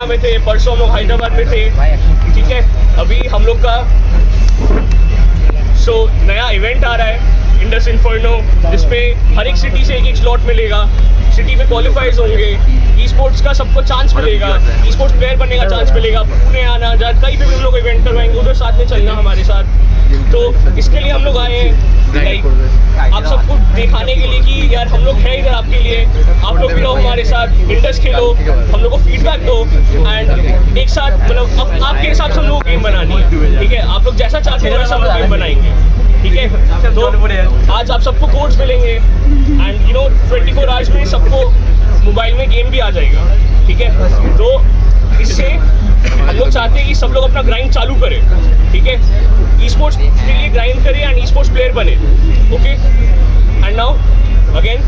में थे, परसों हम लोग हैदराबाद में थे, ठीक है। अभी हम लोग का नया इवेंट आ रहा है इंडस इन्फर्नो, जिसपे हर एक सिटी से एक स्लॉट मिलेगा। सिटी में क्वालिफाइज होंगे, ई स्पोर्ट्स का सबको चांस मिलेगा, ई स्पोर्ट्स प्लेयर बनने का चांस मिलेगा। पुणे आना जा, कहीं पे भी हम लोग इवेंट करवाएंगे, उधर साथ में चलना हमारे साथ। तो इसके लिए हम लोग आए हैं, लाइक आप सबको दिखाने के लिए कि यार हम लोग हैं इधर आपके लिए। आप लोग भी रहो हमारे साथ, इंडस खेलो, हम लोग को फीडबैक दो, एंड एक साथ मतलब अब आपके हिसाब से हम लोग गेम बनानी है, ठीक है। आप लोग जैसा चाहते हैं वैसा हम लोग गेम बनाएंगे, ठीक है। तो आज आप सबको कोड्स मिलेंगे, एंड 24 आवर्स में सबको मोबाइल में गेम भी आ जाएगा, ठीक है। तो इससे हम लोग चाहते हैं कि सब लोग अपना ग्राइंड चालू करें, ठीक है। ई स्पोर्ट्स के लिए ग्राइंड करें एंड ई स्पोर्ट्स प्लेयर बने, okay. And now again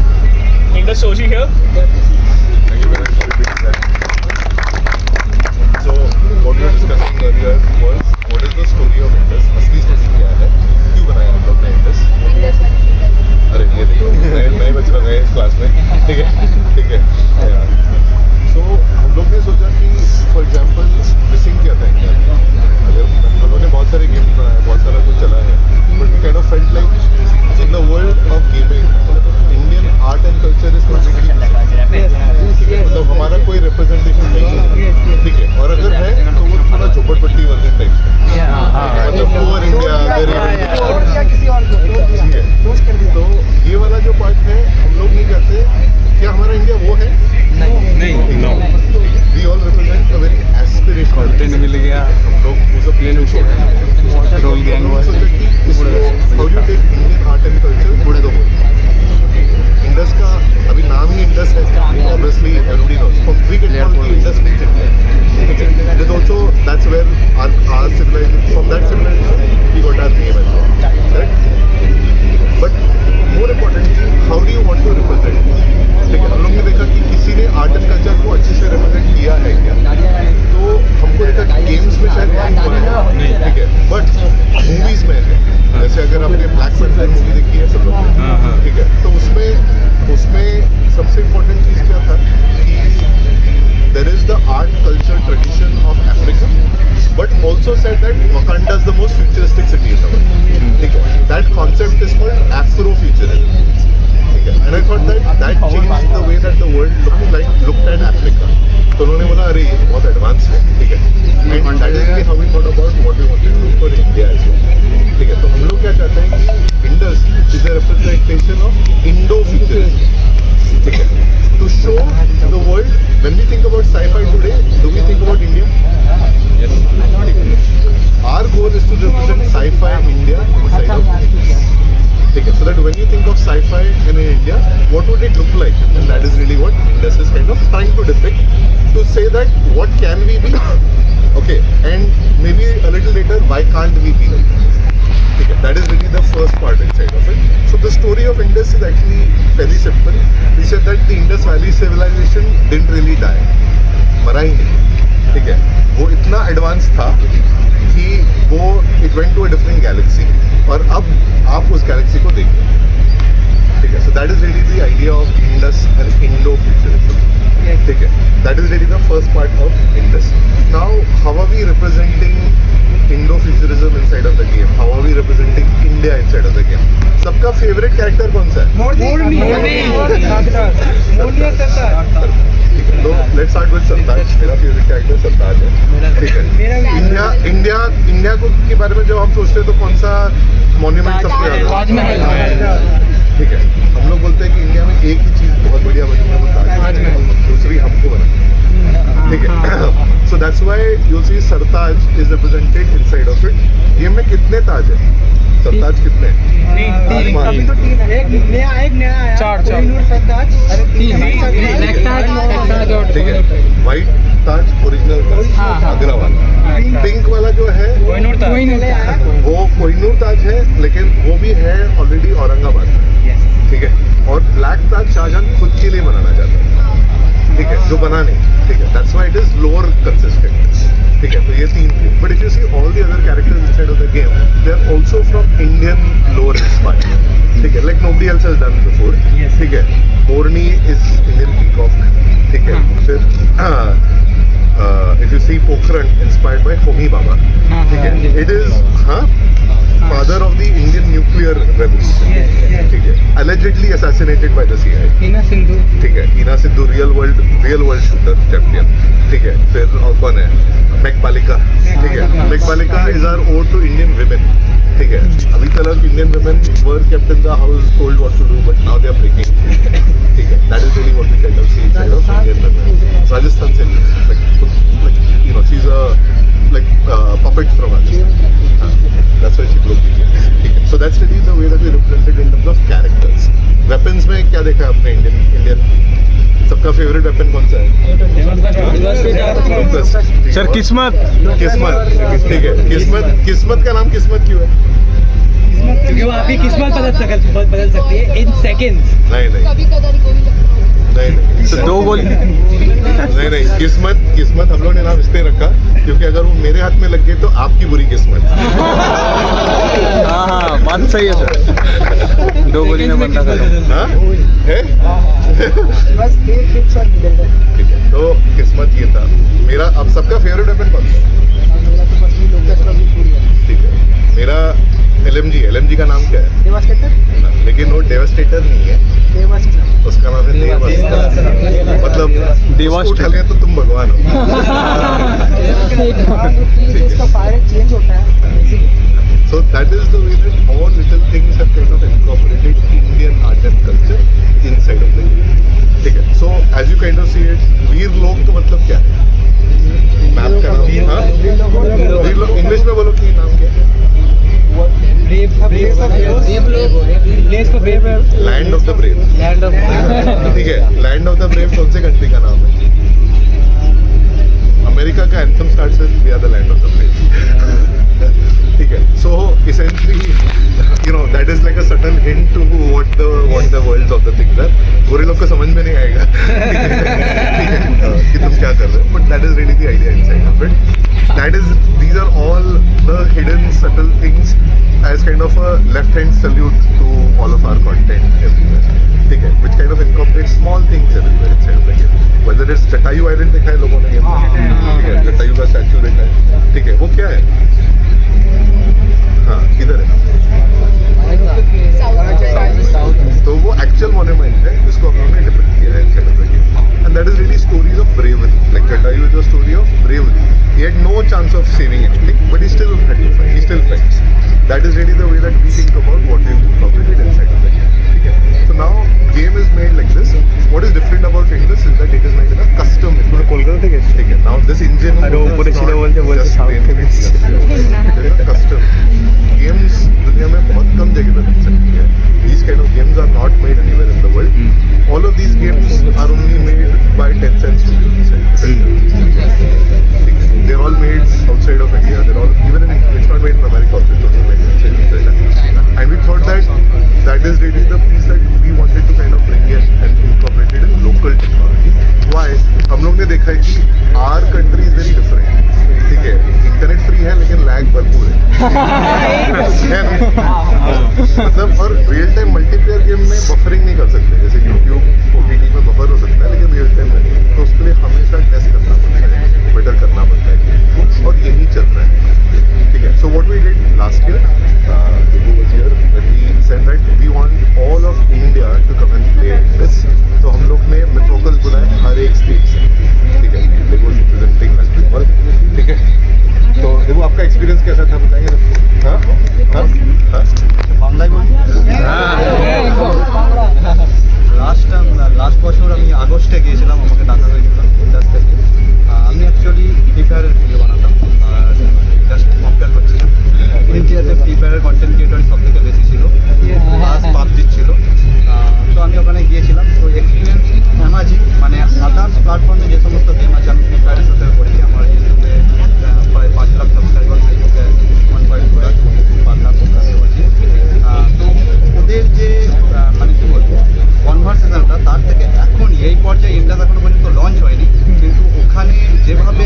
Indus sooji here. So what we were discussing earlier was what is the story of Indus? असली स्टोरी क्या है? क्यों बनाया हम लोग ने Indus? अरे ये देखो नए बच्चे लोग गए इस क्लास में, ठीक है यार। So हम लोग ने सोचा कि फॉर एग्जांपल मिसिंग क्या था इंडिया में। अगर हम लोग ने बहुत सारे गेम्स बनाए, बहुत सारा कुछ चला है, but we kind of felt like in the world of gaming Indian art and culture is completely, मतलब हमारा कोई रिप्रेजेंटेशन नहीं है, ठीक है। और अगर है तो वो थोड़ा झोपड़पट्टी वर्जन टाइप, मतलब पुअर इंडिया, गरीब इंडिया, ठीक है। तो ये वाला जो पार्ट है हम लोग नहीं कहते क्या हमारा इंडिया वो है, नहीं we all represent a very aspirational content मिल गया, हम लोग वो सब प्लेन शो है रोल गैंग हुआ। How do take Indian art and culture today the world. Indus का अभी नाम ही इंडस है, obviously everybody knows, we can call the Indus means India. It is also that's where our civilization, from that civilization we got our name as well, correct? But more importantly, how do you want to represent? ठीक है, हम लोग ने देखा कि किसी ने art and culture को अच्छे से रिप्रेजेंट किया है क्या, तो हमको देखा कि गेम्स में शायद नहीं हुआ है, ठीक है, बट मूवीज में है। जैसे अगर आपने ब्लैक पैंथर मूवी देखी है सब लोग ने, ठीक है, तो उसमें सबसे इम्पोर्टेंट चीज़ क्या था कि there is the art culture tradition of Africa, but also said that Wakanda is the most futuristic city in the world, ठीक है। That concept is called Afro futurism, ठीक है। And I thought that changed the way that the world looked at Africa. तो उन्होंने बोला अरे ये बहुत एडवांस है, ठीक है। And that is how we thought about what we wanted to do for India as well, ठीक है। तो हम लोग क्या चाहते हैं कि Indus is a representation of Indo futurism, ठीक है, to show the world when we think about sci-fi today, do we think about India? Our goal is to represent sci-fi India inside of India. Okay, so that when you think of sci-fi in India, what would it look like? And that is really what Indus is kind of trying to depict, to say that what can we be? Okay, and maybe a little later, why can't we be? Okay, that is really the first part inside of it. So the story of Indus is actually very simple. We said that the Indus Valley civilization didn't really die, मरा ही नहीं, ठीक है। वो इतना advance था कि वो it went to a different galaxy, और अब आप उस गैलेक्सी को देखिए, ठीक है। So that is really the idea of Indus and Indo futurism, ठीक है। That is really the first part of Indus. Now how are we representing Indo futurism inside of the game, how are we representing India inside of the game. सबका favourite character कौन सा है? तो let's start with सरताज। मेरा favourite character सरताज है, ठीक है। India को के बारे में जब हम सोचते हैं तो कौन सा मॉन्यूमेंट सबसे ज़्यादा, ठीक है। हम लोग बोलते हैं कि इंडिया में एक ही चीज़ बहुत बढ़िया बनी है, वो ताजमहल, दूसरी हमको बना, ठीक है। So that's why you see Sartaj is represented inside of it. Game में कितने ताज है? सरताज कितने? अभी तो 3 है, एक नया आया, 4 सरताज, अरे 3 ठीक है। व्हाइट ताज ओरिजिनल ताज आगरा वाला, पिंक वाला जो है वो कोहिनूर ताज है, लेकिन वो भी है ऑलरेडी औरंगाबाद में, ठीक है। और ब्लैक ताज शाहजहां खुद के लिए बनाना चाहता है, ठीक है, जो बना नहीं, ठीक है। That's why it is lore consistent, ठीक है। तो ये 3 थे, but if you see all the other characters inside of the game, they are also from Indian lore inspire, ठीक है, like nobody else has done before, ठीक है। मोरनी is Indian peacock, ठीक है। फिर if you see Pokhran, inspired by Homi Baba. ठीक है, it is father of the Indian nuclear revolution. ठीक है, allegedly assassinated by the CIA. हीना सिंधु ठीक है, हीना Sidhu real world shooter champion. ठीक है, फिर और कौन है? Meg Balika. ठीक है, Meg Balika is our ode to Indian women. ठीक है, अभी तक Indian women were kept in the house, told what to do, but now they are breaking free. ठीक है, that is really what we kind of see inside of Indian women. Rajasthan से, like you know, she's a puppet from Rajasthan. That's why she broke the chains. ठीक है, so that's really the way that we represented in terms of characters. Weapons में क्या देखा है आपने Indian सबका favourite weapon कौन सा है? सर किस्मत ठीक है, किस्मत का नाम किस्मत क्यों है? क्योंकि वो आपकी किस्मत बदल सकती है इन सेकंड्स। नहीं तो दो गोली नहीं किस्मत हम लोग ने नाम इसलिए रखा क्योंकि अगर वो मेरे हाथ में लग गए तो आपकी बुरी किस्मत। हाँ बात सही है सर, दो गोली में बनता था। हाँ है बस एक हिट शॉट मिल गया। ठीक है, तो किस्मत ये था मेरा। अब सबका फेवरेट वेपन कौन सा? मेरा तो बस नहीं लोग ठीक है, मेरा LMG का नाम क्या है? डेवास्टेटर लेकिन वो डेवास्टेटर नहीं है, उसका नाम है देवास्टेटर। मतलब उसको उठा लिया तो तुम भगवान हो। इसका फायर चेंज होता है। So that is the way that all little things have kind of incorporated Indian art and culture inside of the game. ठीक है, so as you kind of see it, वीर लोग तो मतलब क्या है? मैप का नाम हाँ? वीर लोग इंग्लिश में बोलो कि नाम क्या है? Land of the brave. ठीक है, लैंड ऑफ द ब्रेव कौन से कंट्री का नाम है? अमेरिका का anthem starts with we are the land of the brave. ठीक है, सो essentially you know that is like a subtle hint to what the worlds of the things are. गोरे लोग को समझ में नहीं आएगा ठीक है कि तुम क्या कर रहे हो, but that is really the idea inside of it. These are all the hidden subtle things as kind of a left hand salute to all of our content everywhere. ठीक है, which kind of incorporates small things everywhere inside of the game. Whether it's Jatayu island देखा है लोगों ने game में? ठीक है, जटायु का स्टैचू देखा है? ठीक है, वो क्या है? हाँ किधर है? तो वो एक्चुअल मॉन्यूमेंट है जिसको हम लोगों ने डिपिक्ट किया है inside of the game. And that is really stories of bravery. Like Jatayu is a story of bravery. He had no chance of saving anything, but he still fights. That is really the way that we think about what we've incorporated inside of the game. Okay? So now game is made like this. What is different about Indus is that it is made in a custom. Kolkata থেকে ठीक है, now this engine अरे ऊपर is सीधा not बोलते just south plain के It is a custom. Games दुनिया में बहुत कम जगह पे मिल सकती है. These kind of games are not made anywhere in the world. All of these games are only made by 10 cent studios. They're all made outside of India. They're all it's not made in America also. It's also made outside of India. And we thought that is really the piece that we wanted to kind of bring in and incorporate it in local technology. Why? हम लोग ने देखा है कि our country is very different. ठीक है, internet free है लेकिन लैग भरपूर है मतलब और रियल टाइम मल्टीप्लेयर गेम में बफरिंग नहीं कर सकते, जैसे यूट्यूब OTT में बफर हो सकता है लेकिन रियल टाइम में नहीं, तो उसके लिए हमेशा टेस्ट करना पड़ता है, बेटर करना पड़ता है और यही चल रहा है. ठीक है, so what we did last year we said that we want all of India to come and play this. तो हम लोग ने मेट्रोकल्स बुलाए हर एक स्टेट से. ठीक है, they were representing West Bengal. ठीक है, तो देखो आपका एक्सपीरियंस कैसा था बताएंगे सबको. हाँ हाँ हाँ বাংলায় বলি লাস্ট বছর আমি আগস্টে গিয়েছিলাম, আমাকে ডাকা হয়েছিল ইন্ডাস থেকে. আমি অ্যাকচুয়ালি ফ্রি ফায়ারের ভিডিও বানাতাম আর জাস্ট কম্পেয়ার করছিলাম. ইন্ডিয়াতে ফ্রি ফায়ারের কন্টেন্ট ক্রিয়েটর সব থেকে বেশি ছিল, প্লাস পাবজি ছিল. তো আমি ওখানে গিয়েছিলাম. তো এক্সপিরিয়েন্স অ্যামাজিং, মানে আদার্স প্ল্যাটফর্মে যে সমস্ত গেম আছে আমি ফ্রি ফায়ারের সাথে করেছি. আমার ইউটিউবে প্রায় 5 লাখ সাবস্ক্রাইবার, ফেসবুকে 1.5 লাখ সাবস্ক্রাইবার আছে. তো ওদের যে মানে কী বলবো কনভারসেশনটা, তার থেকে এখন এই পর্যায়ে ইন্ডাস এখনো পর্যন্ত লঞ্চ হয়নি, কিন্তু ওখানে যেভাবে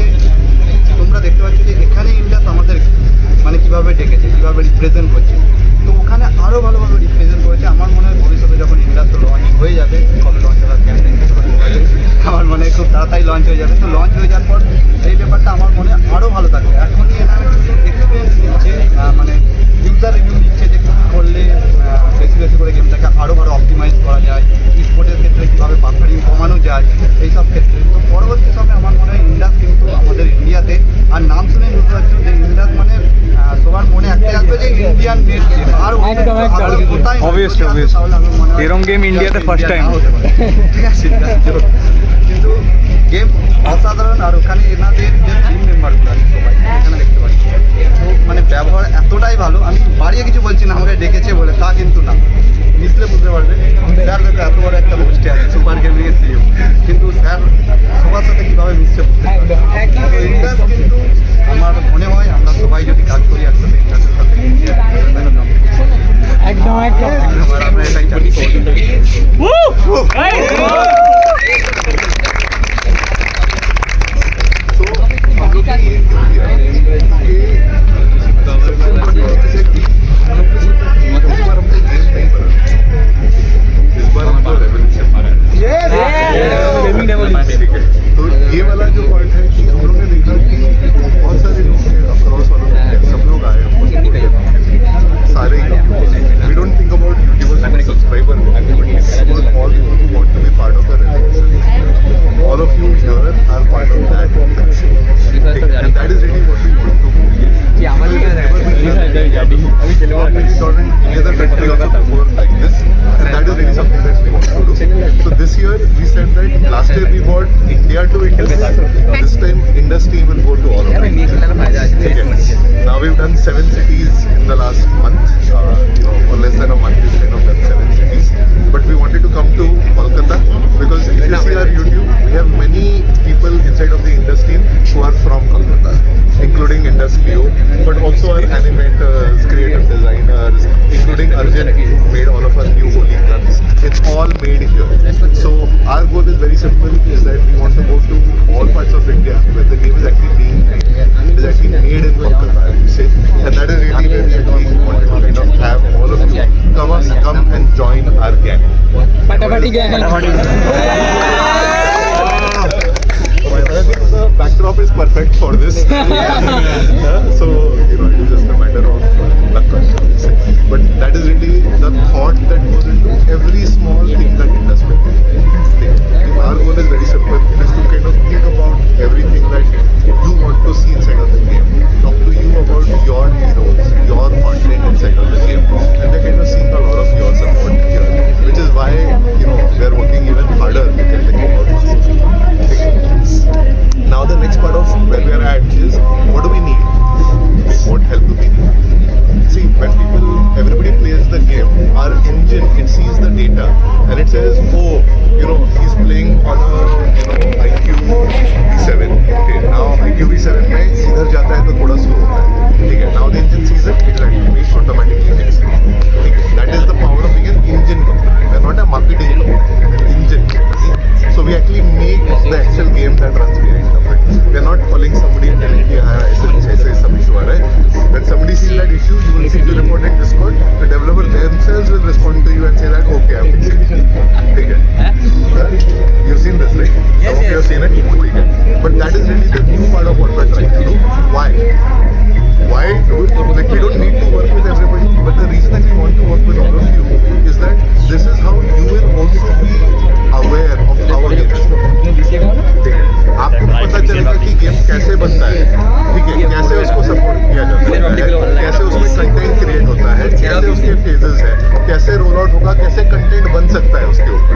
তোমরা দেখতে পাচ্ছ যে এখানে ইন্ডাস আমাদের মানে কীভাবে ডেকেছে, কীভাবে রিপ্রেজেন্ট করছে, তো ওখানে আরও ভালোভাবে রিপ্রেজেন্ট করেছে. আমার মনে হয় ভবিষ্যতে যখন ইন্ডাস লঞ্চ হয়ে যাবে, কবে লঞ্চ হওয়ার ক্যাম্পেইন আমার মনে হয় খুব তাড়াতাড়ি লঞ্চ হয়ে যাবে। তো লঞ্চ হয়ে যাওয়ার পর এই ব্যাপারটা আমার মনে আরও ভালো থাকবে। এখনই এরা এক্সপিরিয়েন্স নিচ্ছে, মানে ইউজার রিভিউ নিচ্ছে যে কী করলে বেশি বেশি করে গেমটাকে আরও ভালো অপটিমাইজ করা যায়, স্পোর্টের ক্ষেত্রে কীভাবে বাফারিং কমানো যায় এইসব ক্ষেত্রে। তো পরবর্তী সময়ে আমার মনে হয় ইন্ডাস কিন্তু আমাদের ইন্ডিয়াতে, আর নাম শুনে বুঝতে পারছো যে ইন্ডাস মানে সবার মনে একটাই আসবে যে ইন্ডিয়ান মেড গেম। আর Obviously, এরকম গেম ইন্ডিয়াতে ফার্স্ট টাইম। ঠিক আছে, কিন্তু গেম অসাধারণ। আর ওখানে এনাদের যে টিম মেম্বারগুলো আছে সবাই এখানে দেখতে পাচ্ছি, তো মানে ব্যবহার এতটাই ভালো। আমি বাড়িয়ে কিছু বলছি না, আমাকে ডেকেছে বলে তা কিন্তু না, মিশলে বুঝতে পারবে। স্যার দেখো এত বড় একটা পোস্টে আছে, সুপার গেমিংয়ের সিইও, কিন্তু স্যার সবার সাথে কীভাবে মিশছে ইন্ডাস। কিন্তু আমার মনে হয় আমরা সবাই যদি কাজ করি একসাথে ইন্ডাসের সাথে একদম একদম আর আমরা এটাই চাই। तो हम लोग की ये क्यों किया कि सबसे बड़ी बात है कि इस बार हमको गेम नहीं बना, इस बार हमको रेवोल्यूशन मारा है। ठीक है, तो ये वाला जो पॉइंट है कि हम लोग ने देखा कि बहुत सारे लोग अक्रॉस वालों में सब लोग आए, सारे we don't think about YouTubers and subscribers, but we think about all people who want to be part of the revolution. All of you here are part of that revolution, and that is really what we want to do. Any other country also before like this, and that is really something that we want to do. So this year we said that last year we brought India to Indus. This time Indus team will go to all of them. Okay. Now we've done 7 cities in the last month. For less than a month we've kind of done 7 cities. But we wanted to come to Kolkata because if you see our YouTube, we have many people inside of the Indus team who are from Kolkata, including Indus Leo, but also our animators, creative designers, including Arjun, who made all of our new holy guns. It's all made here. So our goal is very simple, is that we want to go to all parts of India where the game is actually being made. It is actually made in Kolkata, I would say. And that is really where we actually wanted to kind of have all of you come and join our gang. फटाफटी गया है I think the backdrop is perfect for this. So, it is just a matter of luck, I would say. But that is really the thought that goes into every small thing that Indus will do. Our goal is very simple. It is to kind of think about everything that you want to see inside of the game. Talk to you about your heroes, your content inside of the game. And we're kind of seeing a lot of your support here. Which is why, we're working even harder to get the game out. Now the next part of where we are at is, what do we need? What help do we need? See, when everybody plays the game, our engine, it sees the data and it says, oh, he's playing on a, IQ V7. Okay, now IQ V7 में इधर जाता है तो थोड़ा slow होता है. ठीक है, now the engine sees it, it will activate automatically next. ठीक है, that is the power of being an engine company. We are not a marketing company, engine company. So we actually make the actual game that runs behind the front. We are not calling somebody and telling you, ऐसे some issue आ रहा है. When somebody sees that issue, you will see the report in Discord. The developer themselves will respond to you and say that, okay, I'm fixing it. ठीक है. You've seen this, right? Some of you have seen it. ठीक है. But that is really the new part of what we're trying to do. Why? Like we don't need to work with everybody, but the reason that we want to work with all of you is that this is how you will also be aware of our game. आपको पता चलेगा कि game कैसे बनता है, ठीक है, कैसे उसको सपोर्ट किया जाता है, कैसे उसमें कंटेंट क्रिएट होता है, कैसे उसके फेजेस है, कैसे रोल आउट होगा, कैसे कंटेंट बन सकता है उसके ऊपर,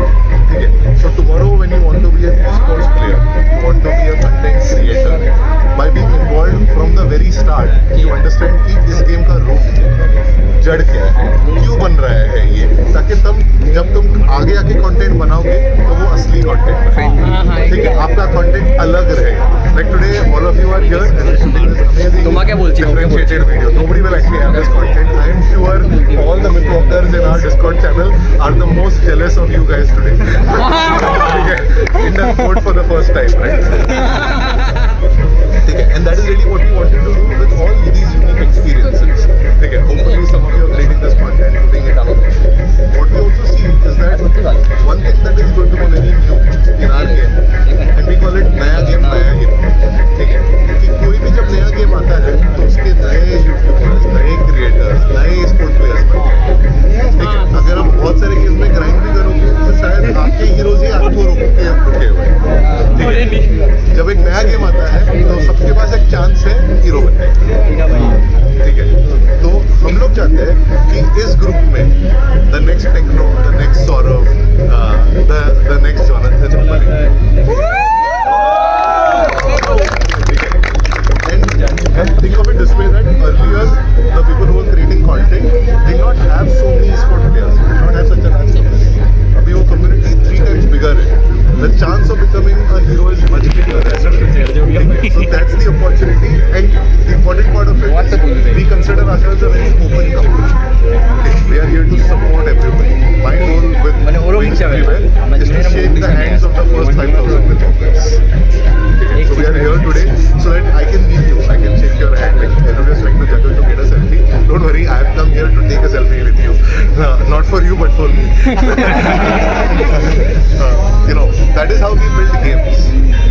ठीक है. So tomorrow when you want to be an sports player, you want to be a content creator, by being involved from the very start you understand कि इस गेम का रूट जड़ क्या है, क्यों बन रहा है ये, ताकि जब तुम आगे आके कंटेंट बनाओगे तो वो असली कंटेंट बनेगा, ठीक है, आपका कंटेंट अलग रहेगा. Like today, all of you are here and we're shooting this amazing differentiated video. Nobody will actually have this content. I am sure all the Mythwalkers in our Discord channel are the most jealous of you guys today. Indus code for the first time, right? And that is really what we wanted to do with all these unique experiences. Hopefully some of you are creating this content, putting it out. What we also see is that one thing that is going to be very new in our game, and we call it तो सबके पास एक chance है hero बनने का, ठीक है। तो हम लोग चाहते हैं कि इस ग्रुप में the next Techno, the next Saurabh, the next Jonathan बने। And think of it this way, that earlier the people who were creating content did not have so many sport players, did not have such a large community. Abhi wo community 3 times bigger hai. The chance of becoming a hero is much bigger. So that's the opportunity, and the important part of it is we consider ourselves a very open company. Okay, we are here to support everybody. My goal with going everywhere is to shake the hands of the first 5,000 with Congress. So we are here today so that I can meet you, I can shake your hand, like everybody is trying to juggle to get a selfie. Don't worry, I have come here to take a selfie with you. Not for you, but for me. That is how we build games.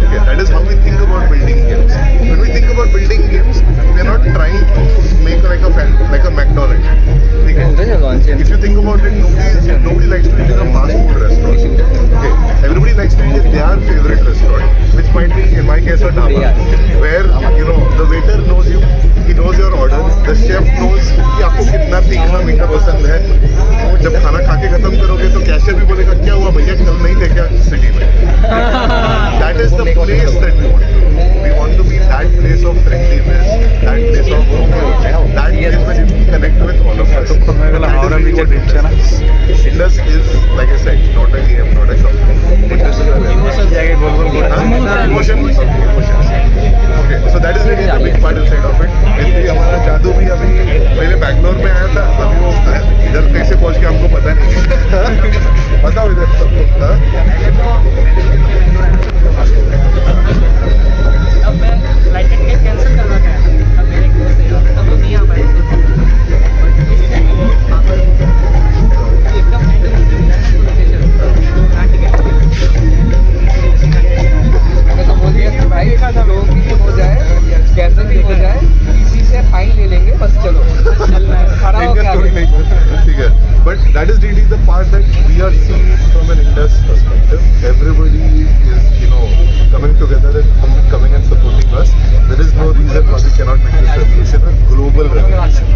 Okay, that is how we think about building games. When we think about building games, we are not trying to make like a McDonald's. Okay? If you think about it, nobody likes to eat in a fast food restaurant. Okay, everybody likes to eat in their favorite restaurant, which might be, in my case, a dhaba, where the waiter knows you, he knows your order, the chef knows कि आपको कितना तीखा मीठा पसंद है। जब खाना खा के खत्म करोगे तो कैशियर भी बोलेगा क्या हुआ भैया, कल नहीं थे क्या सिटी में। That is the place that we want. We want to be that place of friendliness, that place of that place where you can connect with all of us. That is really what Indus is, like I said, not a game, not a company. Indus is a emotions. Okay, so that is really the big part inside of it. इसलिए हमारा जादू भी अभी पहले बैंगलोर में आया था, अभी वो इधर कैसे पहुंच के हमको पता नहीं। बताओ इधर सबको। अब मैं फ्लाइट टिकट कैंसिल करवा गया, अब मेरे एक दोस्त है तब वो नहीं आ पाए, एकदम तो बोल दिया कि भाई लोगों की हो जाए कैसे भी हो जाए, इसी से फाइन ले लेंगे, बस चलो चलना है, खड़ा हो गया। ठीक है, but that is really the part that we are seeing from an Indus perspective. Everybody is, coming together and coming and supporting us. There is no reason why we cannot make this revolution a global revolution.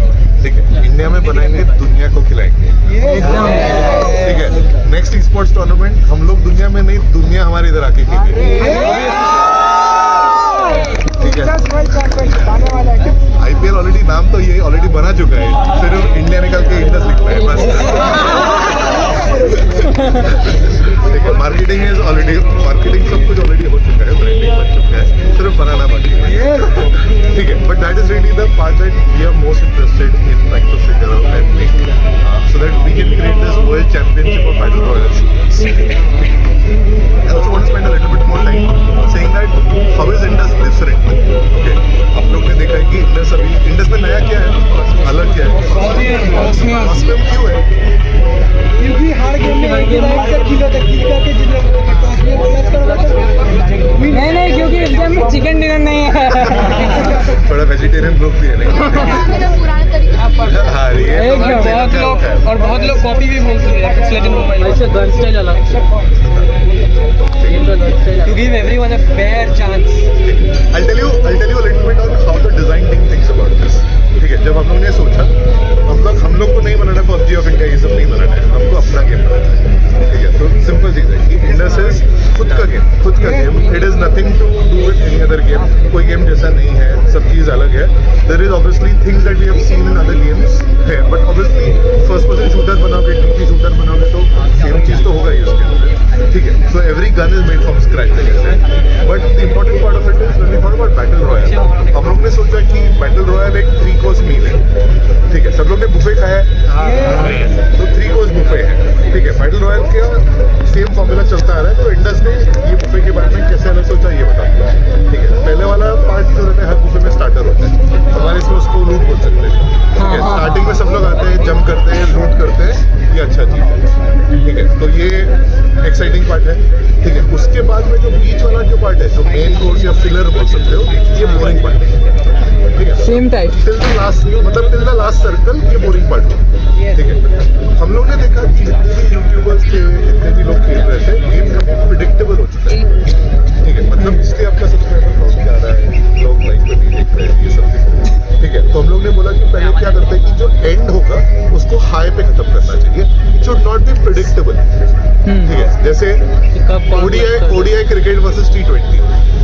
ठीक है, India में बनाएंगे, दुनिया को खिलाएंगे। ठीक है, next e sports tournament हम लोग दुनिया में नहीं, दुनिया हमारे इधर आके खेलेगी। ठीक है, IPL ऑलरेडी नाम तो ये ऑलरेडी बना चुका है, सिर्फ इंडिया निकाल के इंडस लिखना है बस। ठीक है, मार्केटिंग सब कुछ ऑलरेडी हो चुका है, ब्रांडिंग बन चुका है, सिर्फ बनाना बाकी है। ठीक है, but that is really the part that we are most interested in trying to figure out and make so that we can create this world championship of battle royals. I also want to spend a little bit more time saying that how is Indus different? Okay, आप लोग ने देखा है कि Indus में नया क्या है, अलग क्या है, Awesome क्यों है? क्योंकि हर गेम में एक लाइन से किलो तक किल करके जिन लोगों को टॉस में बोलना करवाता नहीं, क्योंकि इंडिया में चिकन डिनर नहीं है। थोड़ा वेजिटेरियन लोग भी है नहीं। हाँ, ये बहुत लोग कॉपी भी बोलते हैं, पिछले दिन ऐसे गन स्टाइल अलग, to give everyone a fair chance. I'll tell you a little bit on how the design team thinks about this. ठीक है, जब हम लोग ने सोचा, हम लोग को नहीं बनाना PUBG ऑफ इंडिया, ये सब नहीं बनाना है, हमको अपना गेम बनाना है। ठीक है, तो सिंपल चीज़ है कि इंडस इज खुद का गेम, it is nothing to do with any other game, कोई गेम जैसा नहीं है, सब चीज़ अलग है। There is obviously things that we have seen in other games है, but obviously first person shooter बनाओगे, 2D शूटर बनाओगे तो सेम चीज़ तो होगा ही उसके अंदर। ठीक है, so every gun is made from scratch, but the important part of it is when we thought about battle royale, हम लोग ने सोचा कि बैटल रॉयल एक 3 कोर्स मील है। ठीक है, सब लोग ने बुफे खाया है, तो 3 कोर्स बुफे है। ठीक है, बैटल रॉयल का सेम फॉर्मूला चलता आ रहा है, तो इंडस ने ये बुफे के बारे में कैसे अलग सोचा ये बताता है। ठीक है, पहले वाला पार्ट जो रहता है, हर बुफे में स्टार्टर होता है, हमारे इसमें उसको लूट बोल सकते हैं। ठीक है, स्टार्टिंग में सब लोग आते हैं, जंप करते हैं, लूट करते हैं, ये अच्छा चीज़ है। ठीक है, तो ये एक्साइटिंग पार्ट है। ठीक है, उसके बाद में जो बीच वाला जो पार्ट है, जो मेन कोर्स या फिलर बोल सकते हो, ये बोरिंग पार्ट है। ठीक है, same type till the last circle ये बोरिंग पार्ट है। ठीक है, हम लोग ने देखा कि जितने भी यूट्यूबर्स थे, जितने भी लोग खेल रहे थे, गेम काफी प्रिडिक्टेबल हो चुका है। ठीक है, मतलब इसलिए आपका सब्सक्राइबर काउंट जा रहा है, समय पे खत्म करना चाहिए. It should not be predictable. ठीक है, जैसे ओडीआई क्रिकेट वर्सेस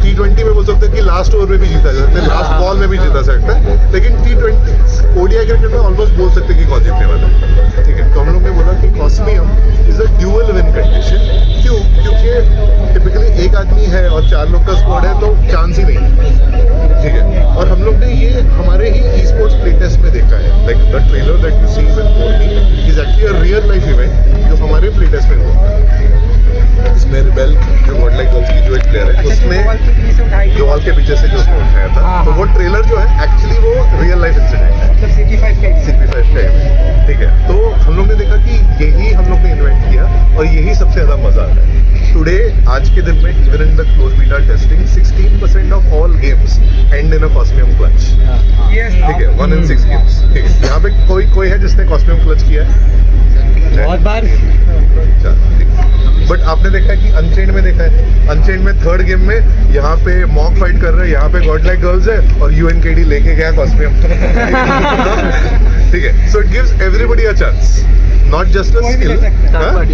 T20 में बोल सकते हैं कि लास्ट ओवर में भी जीता जा सकता है, लास्ट बॉल में भी जीता सकता है, लेकिन T20 ओडीआई क्रिकेट में ऑलमोस्ट बोल सकते हैं कि कौन जीतने वाला है. ठीक है, तो हम लोग ने बोला कि cosmium is a dual win condition. क्यों? क्योंकि टिपिकली एक आदमी है और 4 लोग का स्क्वाड है तो चांस ही नहीं है. ठीक है, और हम लोग ने ये हमारे ही ई स्पोर्ट्स प्ले टेस्ट में देखा है. Like the trailer that you see with Morni is actually a real life event जो हमारे प्ले टेस्ट में हुआ. इसमें रिबेल जो गॉड लाइक गर्ल्स की जो एक प्लेयर है उसने जो वॉल के पीछे से जो उसने उठाया था, तो वो ट्रेलर जो है एक्चुअली वो रियल लाइफ इंसिडेंट है. CP5 का इवेंट. ठीक है, तो हम लोग ने देखा कि यही हम लोग ने इन्वेंट किया और यही सबसे ज़्यादा मजा आता है. टुडे आज के दिन में even in the close beta testing 16% of all games and in a cosmium clutch. ठीक है, 1 in 6 गेम्स. ठीक है, यहाँ पे कोई है जिसने कॉस्मियम क्लच किया है? बहुत बार. बट आपने देखा है कि अनचेन में देखा है, अनचेन में थर्ड गेम में यहाँ पे मॉक फाइट कर रहे हैं, यहाँ पे गॉड लाइक गर्ल्स है और यूएनकेडी लेके गया कॉस्मियम. ठीक है, so it gives everybody a chance, not just a skill.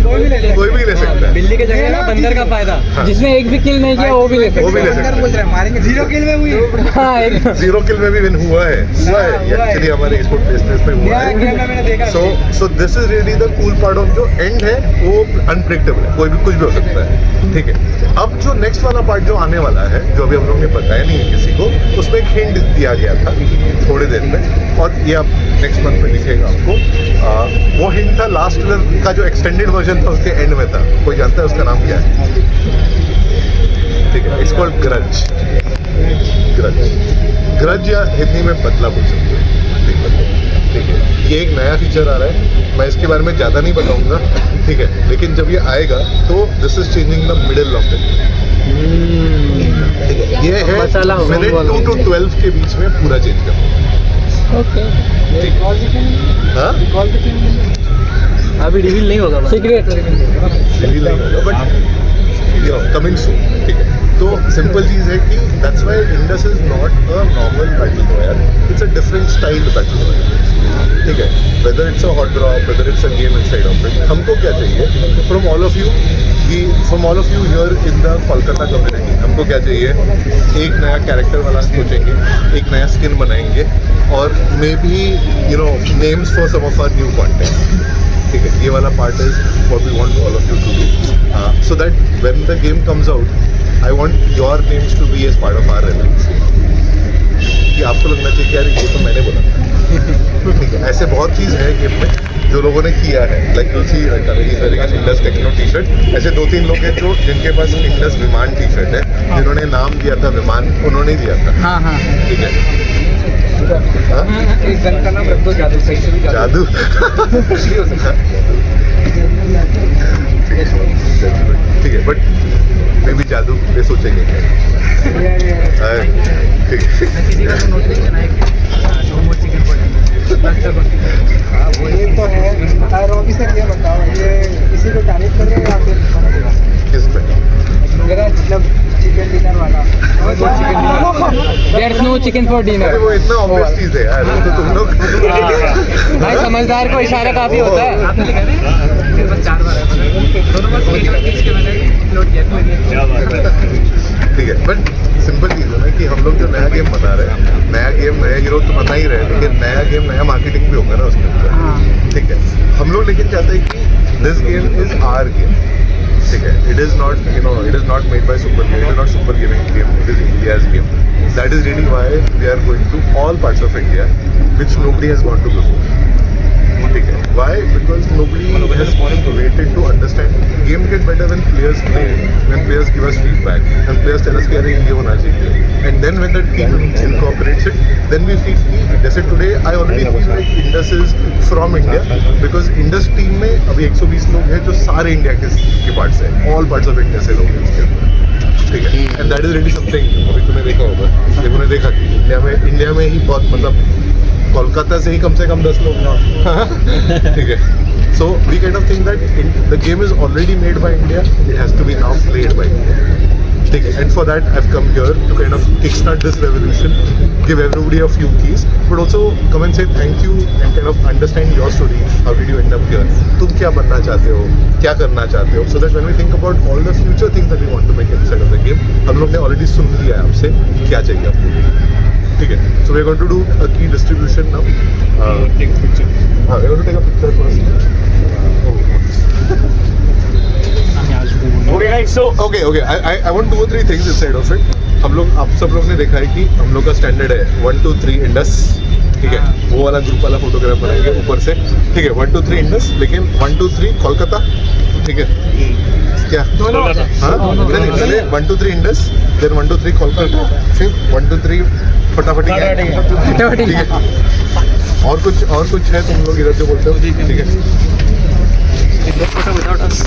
कोई भी ले सकता है. बिल्ली के जगह ना बंदर का फायदा. हाँ. जिसने एक भी किल नहीं किया वो भी ले सकता है. वो भी ले सकता है. मारेंगे 0 किल में हुई. हाँ, एक 0 किल में भी विन हुआ है एक्चुअली हमारे स्पोर्ट बिजनेस में हुआ है. So this is really the cool part of जो एंड है वो अनप्रेडिक्टेबल है, कोई भी कुछ भी हो सकता है. ठीक है, अब जो नेक्स्ट वाला पार्ट जो आने वाला है जो अभी हम लोग ने बताया नहीं है किसी को, उसमें एक हिंट दिया गया था थोड़ी देर में और ये आप नेक्स्ट मंथ में दिखेगा आपको. वो हिंट था लास्ट ईयर का जो एक्सटेंडेड वर्जन था उसके एंड में था. कोई जानता है उसका नाम क्या है? ठीक है, इट्स कॉल्ड ग्रज. ग्रज या हिंदी में बदला बोल सकते हैं. ठीक है, ये एक नया फीचर आ रहा है, मैं इसके बारे में ज़्यादा नहीं बताऊंगा. ठीक है, लेकिन जब ये आएगा तो this is changing the middle of it. ठीक है, ये है मिनट 2 to 12 के बीच में पूरा चेंज करना. हाँ, अभी रिवील नहीं होगा, सीक्रेट रिवील नहीं होगा बट कमिंग सून. ठीक है, तो सिंपल चीज़ है कि that's why Indus is not a normal battle royal, it's a different style battle royal. ठीक है, whether it's a hot drop, whether it's a game inside of it, हमको क्या चाहिए from all of you here in the Kolkata community. हमको क्या चाहिए? एक नया कैरेक्टर वाला सोचेंगे, एक नया स्किन बनाएंगे और maybe names for some of our new content. ठीक है, ये वाला part is what we want all of you to do so that when the game comes out I want your names to be as part of our relevance. कि आपको लगना चाहिए कि यार ये तो मैंने बोला था. ठीक है, ऐसे बहुत चीज़ है गेम में जो लोगों ने किया है. Like you see Indus Techno T shirt. ऐसे 2-3 लोग हैं जो जिनके पास इंडस विमान टी शर्ट है, जिन्होंने नाम दिया था विमान, उन्होंने दिया था. हाँ हाँ. ठीक है, एक गन का नाम रख दो, जादू. सही से भी जादू कुछ भी हो सकता है. ठीक है, बट मे भी जादू पे सोचेंगे. ठीक है, किसी का तो नोटिफिकेशन आएगा नो मोर चिकन हाँ, ये तो है. रॉबी सर ये बताओ, ये किसी को तारीफ कर रहे हैं या फिर किस पे? मेरा मतलब चिकन डिनर वाला. There is no chicken for dinner. वो इतना ऑब्वियस चीज़ है यार, तो तुम लोग भाई समझदार को इशारा काफी होता है. आपने लिखा है फिर बस 4 बार है दोनों बस बीच के मैंने अपलोड किया. ठीक है, बट सिंपल चीज़ है ना कि हम लोग जो नया गेम बना रहे हैं, नया गेम नया हीरो तो बना ही रहे हैं, लेकिन नया गेम नया मार्केटिंग भी होगा ना उसके ऊपर. ठीक है, हम लोग लेकिन चाहते हैं कि this game is our game. ठीक है, it is not it is not made by super game, it is not super gaming game, it is India's game. That is really why we are going to all parts of India which nobody has gone to before. ठीक है, why? Because nobody has waited to understand. Game get better when players play, when players give us feedback, and players tell us कि अरे ये होना चाहिए. And then when the team incorporates it, then we feel कि जैसे today I already feel like Indus is from India because Indus team में अभी 120 लोग हैं जो सारे इंडिया के पार्ट्स हैं, all parts of India से लोग हैं उसके अंदर. ठीक है, and that is really something. अभी तूने देखा होगा, जब उन्हें देखा कि इंडिया में ही बहुत मतलब कोलकाता से ही कम 10 लोग ना. ठीक है, so we kind of think that the game is already made by India, it has to be now played by India. ठीक है, and for that I've come here to kind of kickstart this revolution, give everybody a few keys, but also come and say thank you and kind of understand your story. How did you end up here? तुम क्या बनना चाहते हो, क्या करना चाहते हो? So that when we think about all the future things that we want to make inside of the game, हम लोग ने already सुन लिया है आपसे क्या चाहिए आपको. ठीक है, so we're going to do a key distribution now. Take a picture. We're going to take a picture first. Okay guys, so okay okay I want 2 or 3 things inside of it. हम लोग आप सब लोग ने देखा है कि हम लोग का स्टैंडर्ड है 1 2 3 इंडस. ठीक है, वो वाला ग्रुप वाला फोटोग्राफ बनाएंगे ऊपर से. ठीक है, 1 2 3 इंडस, लेकिन 1 2 3 कोलकाता. ठीक है, क्या हाँ नहीं पहले 1 2 3 इंडस, देन 1 2 3 कोलकाता, फिर 1 2 3 फटाफटी गैंग. ठीक है, और कुछ है तुम लोग इधर से बोलते हो. ठीक है, Photo without us.